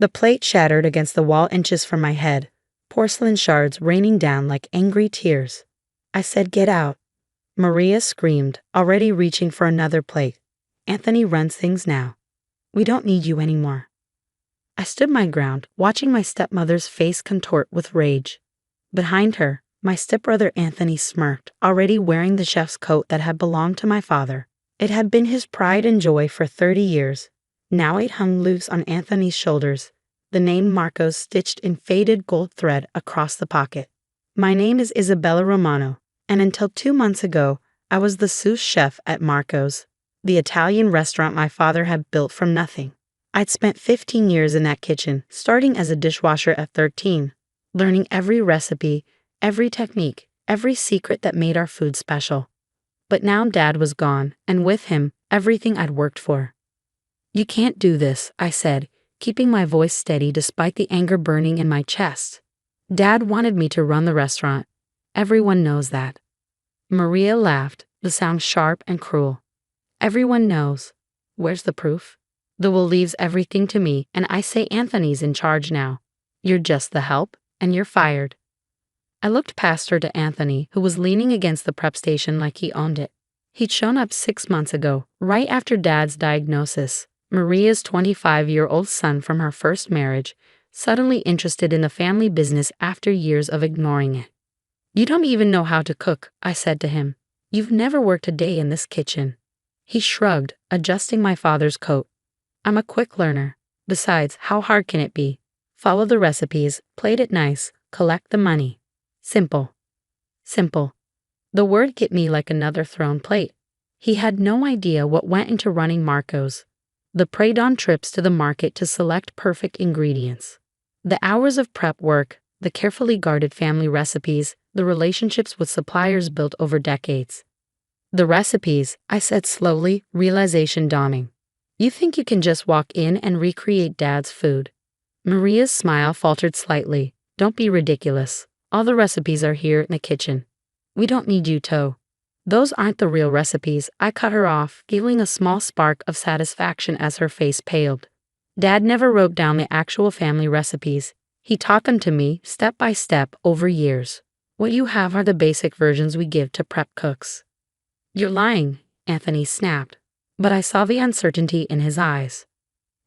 The plate shattered against the wall inches from my head, porcelain shards raining down like angry tears. I said, "Get out." Maria screamed, already reaching for another plate. "Anthony runs things now. We don't need you anymore." I stood my ground, watching my stepmother's face contort with rage. Behind her, my stepbrother Anthony smirked, already wearing the chef's coat that had belonged to my father. It had been his pride and joy for 30 years. Now it hung loose on Anthony's shoulders, the name Marcos stitched in faded gold thread across the pocket. My name is Isabella Romano, and until 2 months ago, I was the sous chef at Marcos, the Italian restaurant my father had built from nothing. I'd spent 15 years in that kitchen, starting as a dishwasher at 13, learning every recipe, every technique, every secret that made our food special. But now Dad was gone, and with him, everything I'd worked for. "You can't do this," I said, keeping my voice steady despite the anger burning in my chest. "Dad wanted me to run the restaurant. Everyone knows that." Maria laughed, the sound sharp and cruel. "Everyone knows. Where's the proof? The will leaves everything to me, and I say Anthony's in charge now. You're just the help, and you're fired." I looked past her to Anthony, who was leaning against the prep station like he owned it. He'd shown up 6 months ago, right after Dad's diagnosis. Maria's 25-year-old son from her first marriage, suddenly interested in the family business after years of ignoring it. "You don't even know how to cook," I said to him. "You've never worked a day in this kitchen." He shrugged, adjusting my father's coat. "I'm a quick learner. Besides, how hard can it be? Follow the recipes, plate it nice, collect the money. Simple." Simple. The word hit me like another thrown plate. He had no idea what went into running Marcos. The preyed-on trips to the market to select perfect ingredients. The hours of prep work, the carefully guarded family recipes, the relationships with suppliers built over decades. "The recipes," I said slowly, realization dawning. "You think you can just walk in and recreate Dad's food?" Maria's smile faltered slightly. "Don't be ridiculous. All the recipes are here in the kitchen. We don't need you to." "Those aren't the real recipes," I cut her off, feeling a small spark of satisfaction as her face paled. "Dad never wrote down the actual family recipes. He taught them to me, step by step, over years. What you have are the basic versions we give to prep cooks." "You're lying," Anthony snapped, but I saw the uncertainty in his eyes.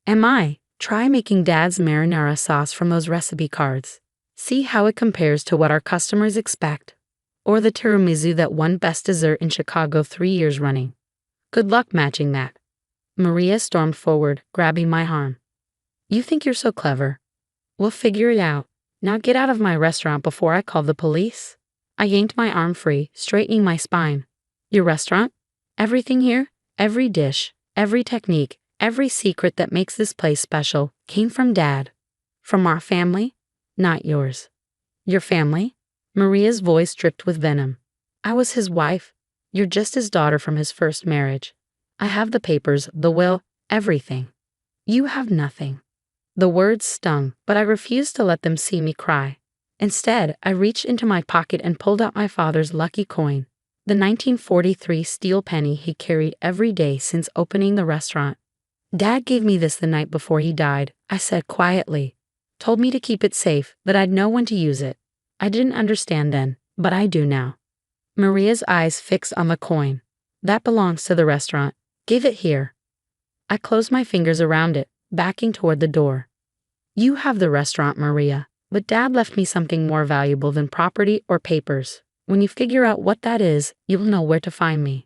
"Am I? Try making Dad's marinara sauce from those recipe cards. See how it compares to what our customers expect. Or the tiramisu that won Best Dessert in Chicago 3 years running. Good luck matching that." Maria stormed forward, grabbing my arm. "You think you're so clever? We'll figure it out. Now get out of my restaurant before I call the police." I yanked my arm free, straightening my spine. "Your restaurant? Everything here, every dish, every technique, every secret that makes this place special, came from Dad. From our family, not yours." "Your family?" Maria's voice dripped with venom. "I was his wife. You're just his daughter from his first marriage. I have the papers, the will, everything. You have nothing." The words stung, but I refused to let them see me cry. Instead, I reached into my pocket and pulled out my father's lucky coin, the 1943 steel penny he carried every day since opening the restaurant. "Dad gave me this the night before he died," I said quietly. "Told me to keep it safe, that I'd know when to use it. I didn't understand then, but I do now." Maria's eyes fixed on the coin. "That belongs to the restaurant. Give it here." I closed my fingers around it, backing toward the door. "You have the restaurant, Maria, but Dad left me something more valuable than property or papers. When you figure out what that is, you'll know where to find me."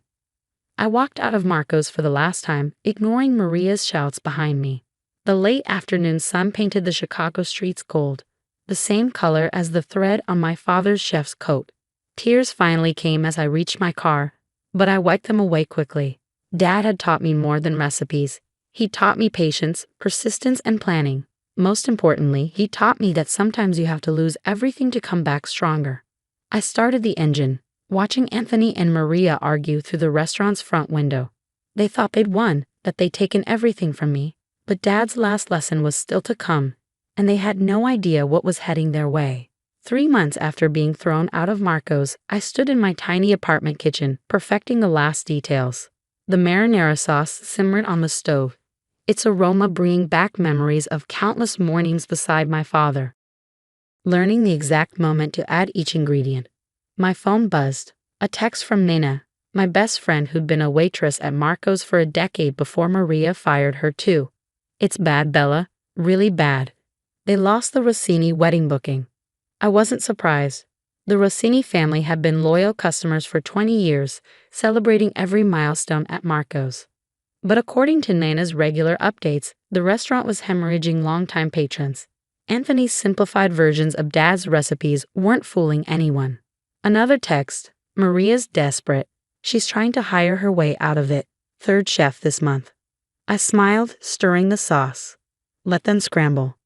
I walked out of Marco's for the last time, ignoring Maria's shouts behind me. The late afternoon sun painted the Chicago streets gold, the same color as the thread on my father's chef's coat. Tears finally came as I reached my car, but I wiped them away quickly. Dad had taught me more than recipes. He taught me patience, persistence, and planning. Most importantly, he taught me that sometimes you have to lose everything to come back stronger. I started the engine, watching Anthony and Maria argue through the restaurant's front window. They thought they'd won, that they'd taken everything from me, but Dad's last lesson was still to come, and they had no idea what was heading their way. 3 months after being thrown out of Marco's, I stood in my tiny apartment kitchen, perfecting the last details. The marinara sauce simmered on the stove, its aroma bringing back memories of countless mornings beside my father, learning the exact moment to add each ingredient. My phone buzzed. A text from Nina, my best friend who'd been a waitress at Marco's for a decade before Maria fired her too. It's bad, Bella. Really bad. They lost the Rossini wedding booking. I wasn't surprised. The Rossini family had been loyal customers for 20 years, celebrating every milestone at Marco's. But according to Nana's regular updates, the restaurant was hemorrhaging longtime patrons. Anthony's simplified versions of Dad's recipes weren't fooling anyone. Another text, Maria's desperate. She's trying to hire her way out of it. Third chef this month. I smiled, stirring the sauce. Let them scramble.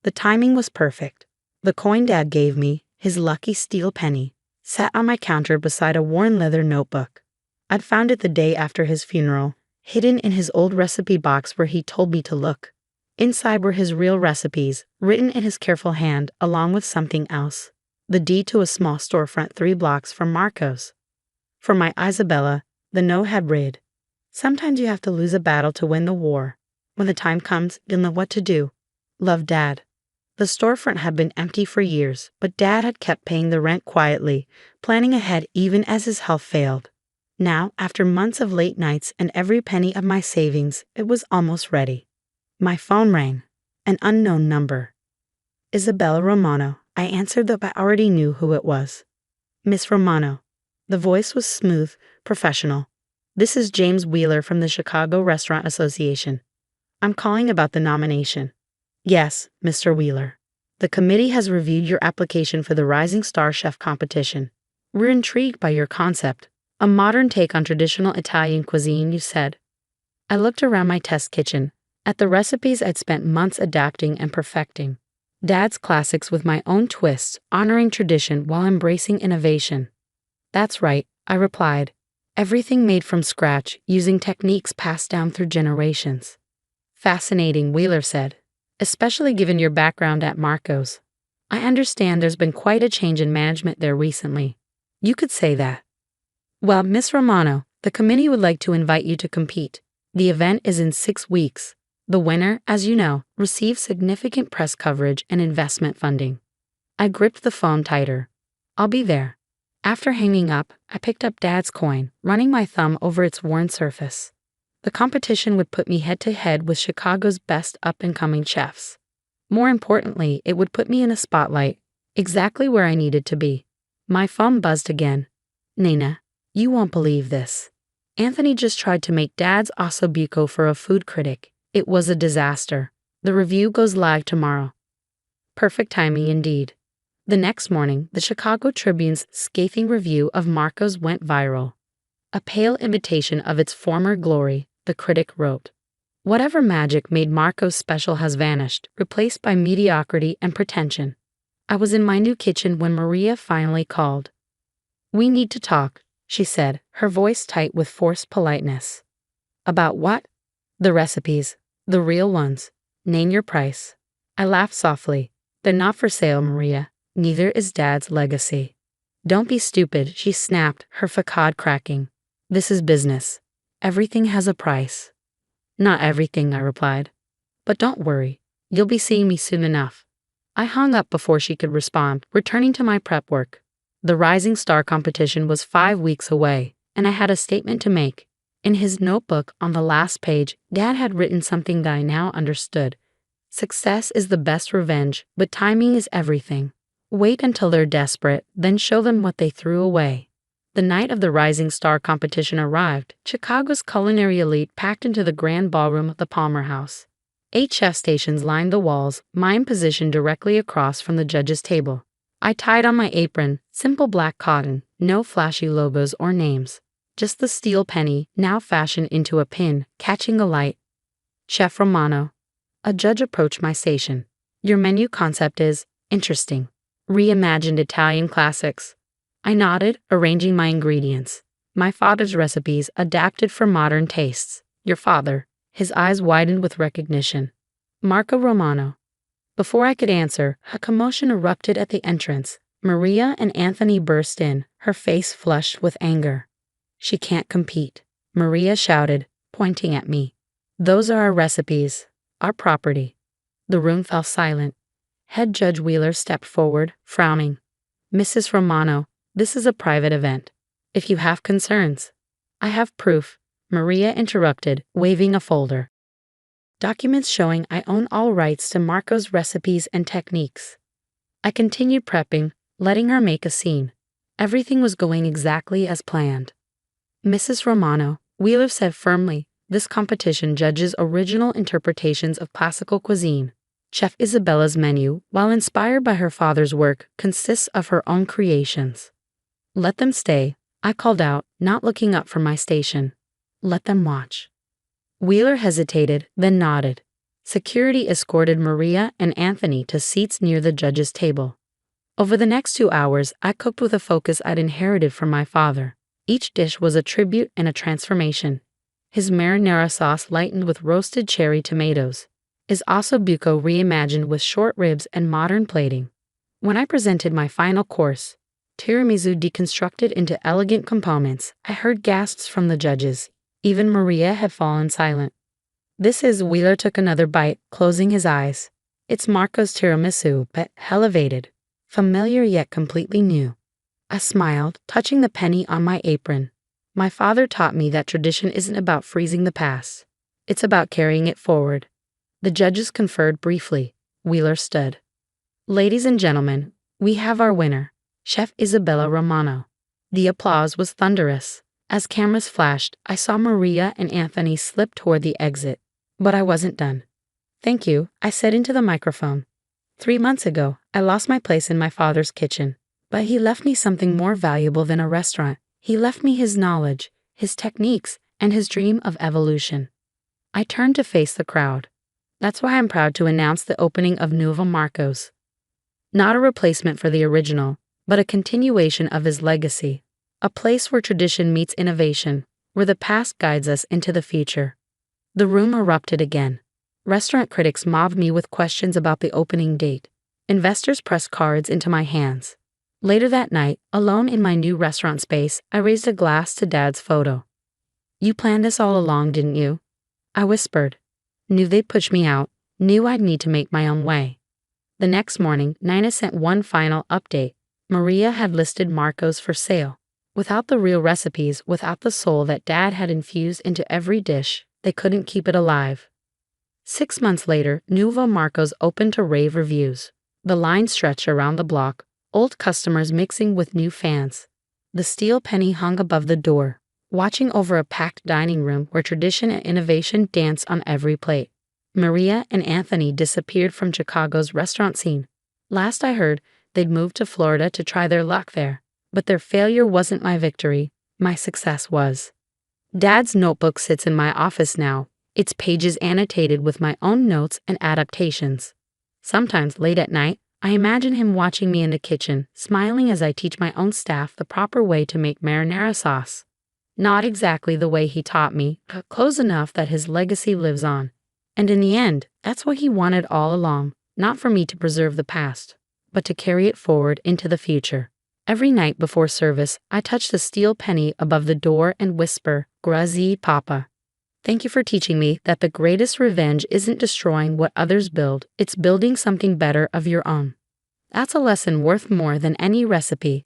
The timing was perfect. The coin Dad gave me, his lucky steel penny, sat on my counter beside a worn leather notebook. I'd found it the day after his funeral, hidden in his old recipe box where he told me to look. Inside were his real recipes, written in his careful hand, along with something else. The deed to a small storefront 3 blocks from Marco's. For my Isabella, the note had read, "Sometimes you have to lose a battle to win the war. When the time comes, you'll know what to do. Love, Dad." The storefront had been empty for years, but Dad had kept paying the rent quietly, planning ahead even as his health failed. Now, after months of late nights and every penny of my savings, it was almost ready. My phone rang. An unknown number. Isabella Romano. I answered, though I already knew who it was. "Miss Romano." The voice was smooth, professional. "This is James Wheeler from the Chicago Restaurant Association. I'm calling about the nomination." "Yes, Mr. Wheeler. The committee has reviewed your application for the Rising Star Chef competition. We're intrigued by your concept. A modern take on traditional Italian cuisine, you said." I looked around my test kitchen, at the recipes I'd spent months adapting and perfecting. Dad's classics with my own twists, honoring tradition while embracing innovation. "That's right," I replied. "Everything made from scratch, using techniques passed down through generations." "Fascinating," Wheeler said, "especially given your background at Marco's. I understand there's been quite a change in management there recently." "You could say that." "Well, Miss Romano, the committee would like to invite you to compete. The event is in 6 weeks. The winner, as you know, receives significant press coverage and investment funding." I gripped the phone tighter. "I'll be there." After hanging up, I picked up Dad's coin, running my thumb over its worn surface. The competition would put me head-to-head with Chicago's best up-and-coming chefs. More importantly, it would put me in a spotlight, exactly where I needed to be. My phone buzzed again. "Nina, you won't believe this. Anthony just tried to make Dad's ossobuco for a food critic. It was a disaster. The review goes live tomorrow." Perfect timing indeed. The next morning, the Chicago Tribune's scathing review of Marco's went viral. A pale imitation of its former glory, the critic wrote. "Whatever magic made Marco's special has vanished, replaced by mediocrity and pretension." I was in my new kitchen when Maria finally called. "We need to talk," she said, her voice tight with forced politeness. "About what?" "The recipes. The real ones. Name your price." I laughed softly. "They're not for sale, Maria. Neither is Dad's legacy." "Don't be stupid," she snapped, her facade cracking. "This is business. Everything has a price." "Not everything," I replied. "But don't worry. You'll be seeing me soon enough." I hung up before she could respond, returning to my prep work. The Rising Star competition was 5 weeks away, and I had a statement to make. In his notebook on the last page, Dad had written something that I now understood. "Success is the best revenge, but timing is everything. Wait until they're desperate, then show them what they threw away." The night of the Rising Star competition arrived. Chicago's culinary elite packed into the grand ballroom of the Palmer House. 8 chef stations lined the walls, mine positioned directly across from the judges' table. I tied on my apron, simple black cotton, no flashy logos or names. Just the steel penny, now fashioned into a pin, catching a light. "Chef Romano." A judge approached my station. "Your menu concept is interesting. Reimagined Italian classics." I nodded, arranging my ingredients. "My father's recipes adapted for modern tastes." "Your father?" His eyes widened with recognition. "Marco Romano." Before I could answer, a commotion erupted at the entrance. Maria and Anthony burst in, her face flushed with anger. "She can't compete," Maria shouted, pointing at me. Those are our recipes, our property. The room fell silent. Head Judge Wheeler stepped forward, frowning. Mrs. Romano, this is a private event. If you have concerns. I have proof, Maria interrupted, waving a folder. Documents showing I own all rights to Marco's recipes and techniques. I continued prepping, letting her make a scene. Everything was going exactly as planned. Mrs. Romano, Wheeler said firmly, this competition judges original interpretations of classical cuisine. Chef Isabella's menu, while inspired by her father's work, consists of her own creations. Let them stay, I called out, not looking up from my station. Let them watch. Wheeler hesitated, then nodded. Security escorted Maria and Anthony to seats near the judge's table. Over the next 2 hours, I cooked with a focus I'd inherited from my father. Each dish was a tribute and a transformation. His marinara sauce lightened with roasted cherry tomatoes. His ossobuco reimagined with short ribs and modern plating. When I presented my final course, tiramisu deconstructed into elegant components, I heard gasps from the judges. Even Maria had fallen silent. This is, Wheeler took another bite, closing his eyes. It's Marco's tiramisu, but elevated. Familiar yet completely new. I smiled, touching the penny on my apron. My father taught me that tradition isn't about freezing the past. It's about carrying it forward. The judges conferred briefly. Wheeler stood. Ladies and gentlemen, we have our winner, Chef Isabella Romano. The applause was thunderous. As cameras flashed, I saw Maria and Anthony slip toward the exit. But I wasn't done. Thank you, I said into the microphone. 3 months ago, I lost my place in my father's kitchen. But he left me something more valuable than a restaurant. He left me his knowledge, his techniques, and his dream of evolution. I turned to face the crowd. That's why I'm proud to announce the opening of Nuovo Marco's. Not a replacement for the original, but a continuation of his legacy. A place where tradition meets innovation, where the past guides us into the future. The room erupted again. Restaurant critics mobbed me with questions about the opening date. Investors pressed cards into my hands. Later that night, alone in my new restaurant space, I raised a glass to Dad's photo. You planned this all along, didn't you? I whispered. Knew they'd push me out, knew I'd need to make my own way. The next morning, Nina sent one final update. Maria had listed Marco's for sale. Without the real recipes, without the soul that Dad had infused into every dish, they couldn't keep it alive. 6 months later, Nuovo Marco's opened to rave reviews. The line stretched around the block, old customers mixing with new fans. The steel penny hung above the door, watching over a packed dining room where tradition and innovation danced on every plate. Maria and Anthony disappeared from Chicago's restaurant scene. Last I heard, they'd moved to Florida to try their luck there. But their failure wasn't my victory, my success was. Dad's notebook sits in my office now, its pages annotated with my own notes and adaptations. Sometimes late at night, I imagine him watching me in the kitchen, smiling as I teach my own staff the proper way to make marinara sauce. Not exactly the way he taught me, but close enough that his legacy lives on. And in the end, that's what he wanted all along, not for me to preserve the past, but to carry it forward into the future. Every night before service, I touch the steel penny above the door and whisper, Grazie, Papa. Thank you for teaching me that the greatest revenge isn't destroying what others build, it's building something better of your own. That's a lesson worth more than any recipe,